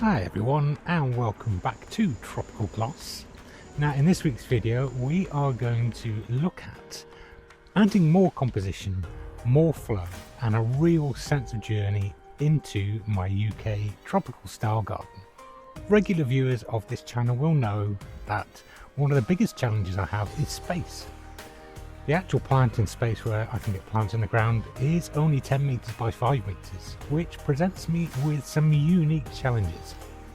Hi everyone and welcome back to Tropical Glos. Now in this week's video we are going to look at adding more composition, more flow and a real sense of journey into my UK tropical style garden. Regular viewers of this channel will know that one of the biggest challenges I have is space. The actual planting space where I can get plants in the ground is only 10 metres by 5 metres, which presents me with some unique challenges.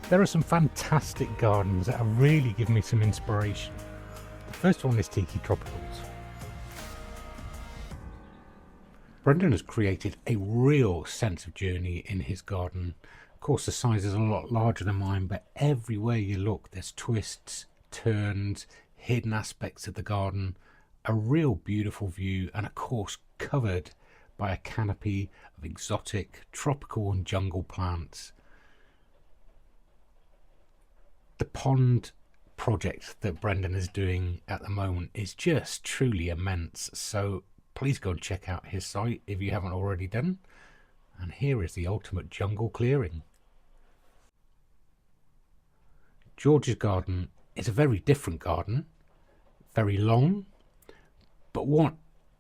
There are some fantastic gardens that have really given me some inspiration. The first one is Tiki Tropicals. Brendan has created a real sense of journey in his garden. Of course the size is a lot larger than mine, but everywhere you look there's twists, turns, hidden aspects of the garden. A real beautiful view, and of course covered by a canopy of exotic tropical and jungle plants. The pond project that Brendan is doing at the moment is just truly immense, so please go and check out his site if you haven't already done. And here is the ultimate jungle clearing. George's garden is a very different garden, very long. But what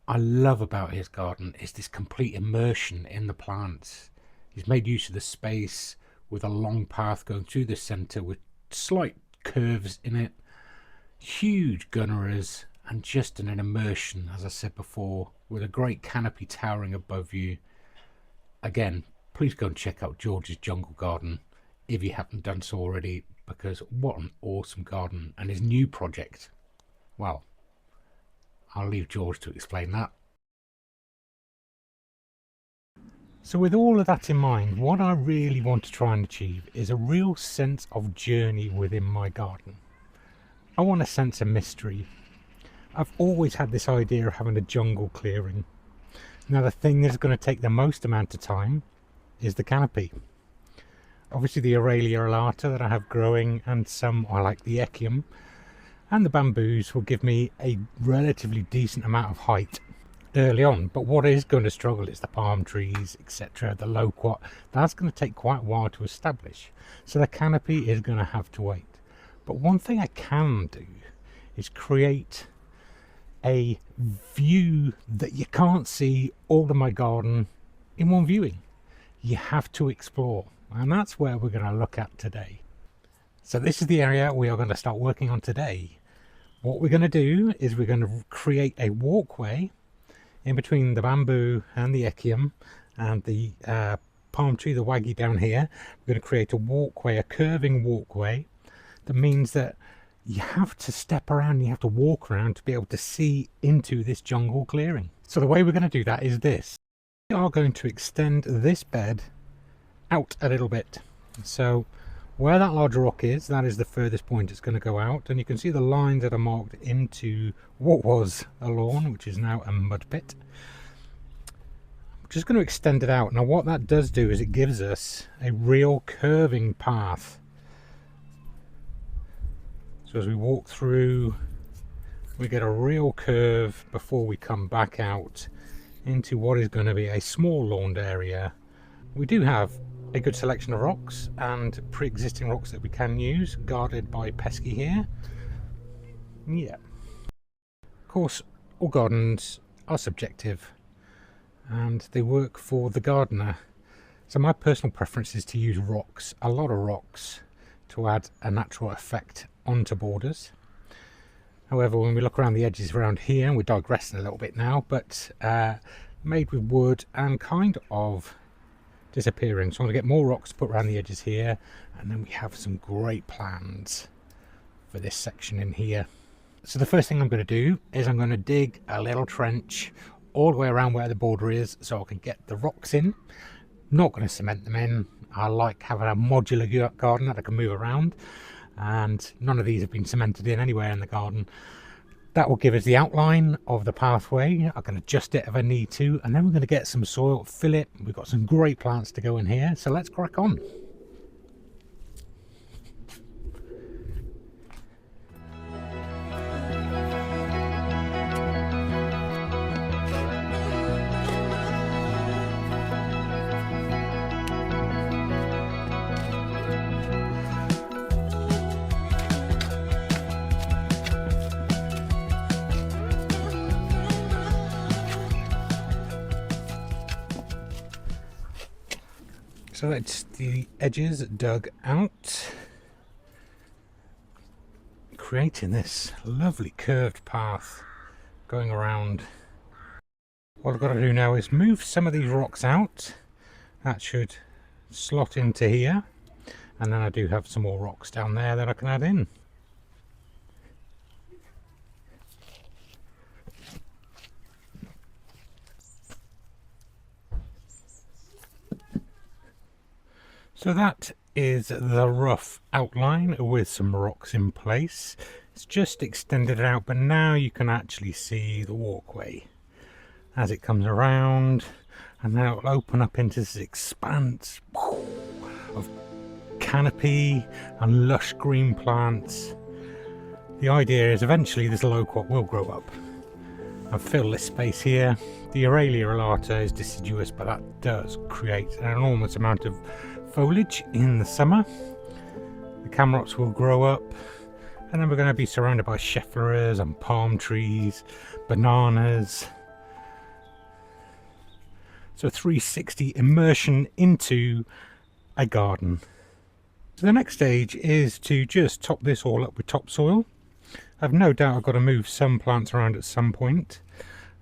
I love about his garden is this complete immersion in the plants. He's made use of the space with a long path going through the centre with slight curves in it, huge gunneras, and just an immersion, as I said before, with a great canopy towering above you. Again, please go and check out George's jungle garden if you haven't done so already, because what an awesome garden. And his new project, well, I'll leave George to explain that. So with all of that in mind, what I really want to try and achieve is a real sense of journey within my garden. I want a sense of mystery. I've always had this idea of having a jungle clearing. Now the thing that's going to take the most amount of time is the canopy. Obviously the Aurelia alata that I have growing, and some I like the Echium, and the bamboos will give me a relatively decent amount of height early on. But what is going to struggle is the palm trees, etc., the loquat. That's going to take quite a while to establish, so the canopy is going to have to wait. But one thing I can do is create a view that you can't see all of my garden in one viewing. You have to explore, and that's where we're going to look at today. So this is the area we are going to start working on today. What we're going to do is we're going to create a walkway in between the bamboo and the Echium and the palm tree, the waggy down here. We're going to create a walkway, a curving walkway. That means that you have to step around, you have to walk around to be able to see into this jungle clearing. So the way we're going to do that is this. We are going to extend this bed out a little bit. So where that large rock is, that is the furthest point it's going to go out, and you can see the lines that are marked into what was a lawn, which is now a mud pit. I'm just going to extend it out. Now what that does do is it gives us a real curving path. So as we walk through, we get a real curve before we come back out into what is going to be a small lawned area. We do have a good selection of rocks and pre-existing rocks that we can use, guarded by pesky here. Yeah, of course all gardens are subjective and they work for the gardener, so my personal preference is to use rocks, a lot of rocks, to add a natural effect onto borders. However, when we look around the edges around here, and we're digressing a little bit now, but made with wood and kind of disappearing, so I'm going to get more rocks to put around the edges here, and then we have some great plans for this section in here. So the first thing I'm going to do is I'm going to dig a little trench all the way around where the border is so I can get the rocks in. Not going to cement them in. I like having a modular garden that I can move around, and none of these have been cemented in anywhere in the garden. That will give us the outline of the pathway. I can adjust it if I need to, and then we're going to get some soil, fill it. We've got some great plants to go in here, so let's crack on. So that's the edges dug out, creating this lovely curved path going around. What I've got to do now is move some of these rocks out. That should slot into here, and then I do have some more rocks down there that I can add in. So that is the rough outline with some rocks in place. It's just extended it out, but now you can actually see the walkway as it comes around, and now it'll open up into this expanse of canopy and lush green plants. The idea is eventually this loquat will grow up and fill this space here. The Aurelia alata is deciduous, but that does create an enormous amount of foliage in the summer. The camrops will grow up, and then we're going to be surrounded by scheffleras and palm trees, bananas. So 360 immersion into a garden. So the next stage is to just top this all up with topsoil. I've no doubt I've got to move some plants around at some point,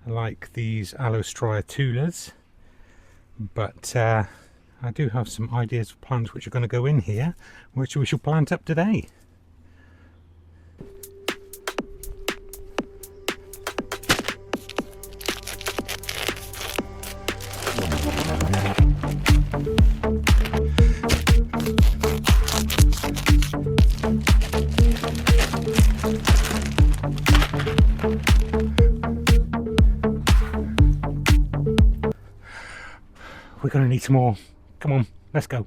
like these Allostria tulas, but I do have some ideas of plants which are going to go in here, which we shall plant up today. We're going to need some more. Come on, let's go.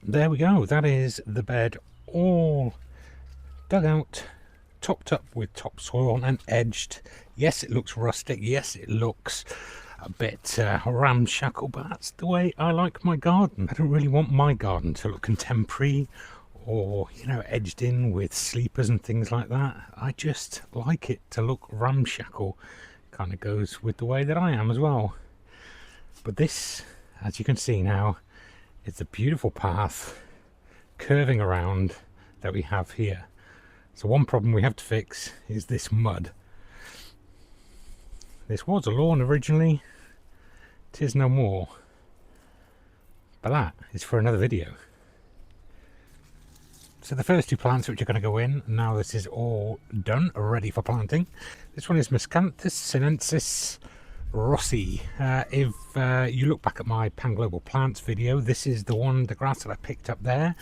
There we go, that is the bed all dug out, topped up with topsoil and edged. Yes, it looks rustic, yes, it looks a bit ramshackle, but that's the way I like my garden. I don't really want my garden to look contemporary or, you know, edged in with sleepers and things like that. I just like it to look ramshackle. Kind of goes with the way that I am as well. But this, as you can see now, it's a beautiful path curving around that we have here. So one problem we have to fix is this mud. This was a lawn originally, it is no more. But that is for another video. So the first two plants which are going to go in, now this is all done, ready for planting. This one is Miscanthus sinensis Rossi. If you look back at my Pan Global Plants video, this is the one, the grass that I picked up there.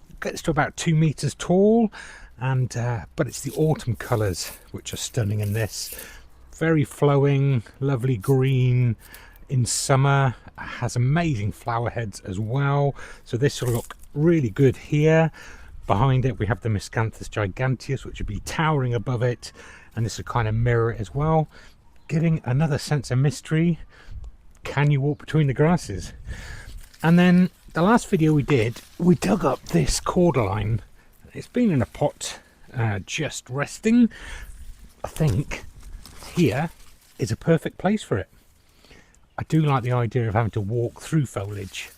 It gets to about 2 meters tall, and but it's the autumn colors which are stunning in this. Very flowing, lovely green in summer, has amazing flower heads as well. So this will look really good here. Behind it we have the Miscanthus giganteus, which would be towering above it, and this will kind of mirror it as well, giving another sense of mystery. Can you walk between the grasses? And then the last video we did, we dug up this cordyline. It's been in a pot just resting. I think here is a perfect place for it. I do like the idea of having to walk through foliage.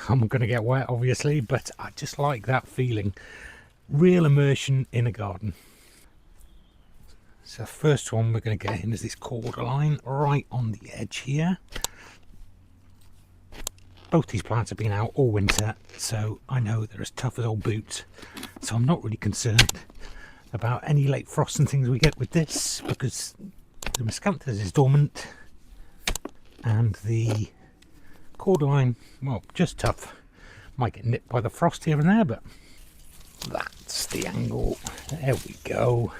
I'm going to get wet obviously, but I just like that feeling. Real immersion in a garden. So the first one we're going to get in is this cordyline right on the edge here. Both these plants have been out all winter, so I know they're as tough as old boots. So I'm not really concerned about any late frost and things we get with this, because the Miscanthus is dormant and the cordyline, well, just tough. Might get nipped by the frost here and there, but That's the angle. There we go.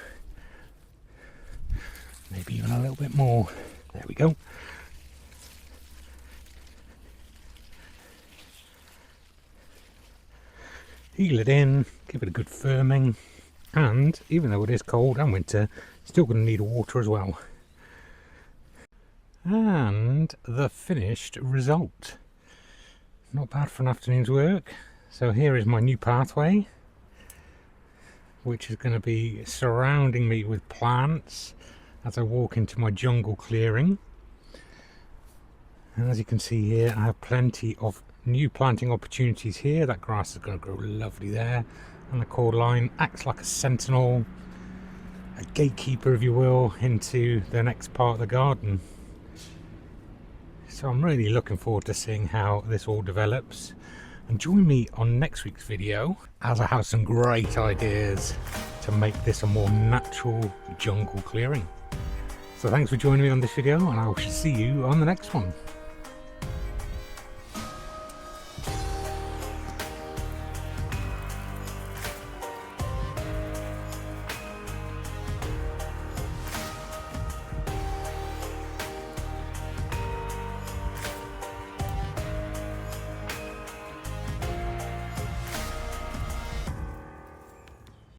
Maybe even a little bit more. There we go. Heel it in, give it a good firming, and even though it is cold and winter, still going to need water as well. And the finished result. Not bad for an afternoon's work. So here is my new pathway, which is going to be surrounding me with plants as I walk into my jungle clearing. And as you can see here, I have plenty of new planting opportunities here. That grass is going to grow lovely there, and the cord line acts like a sentinel, a gatekeeper if you will, into the next part of the garden. So I'm really looking forward to seeing how this all develops, and join me on next week's video as I have some great ideas to make this a more natural jungle clearing. So thanks for joining me on this video, and I will see you on the next one.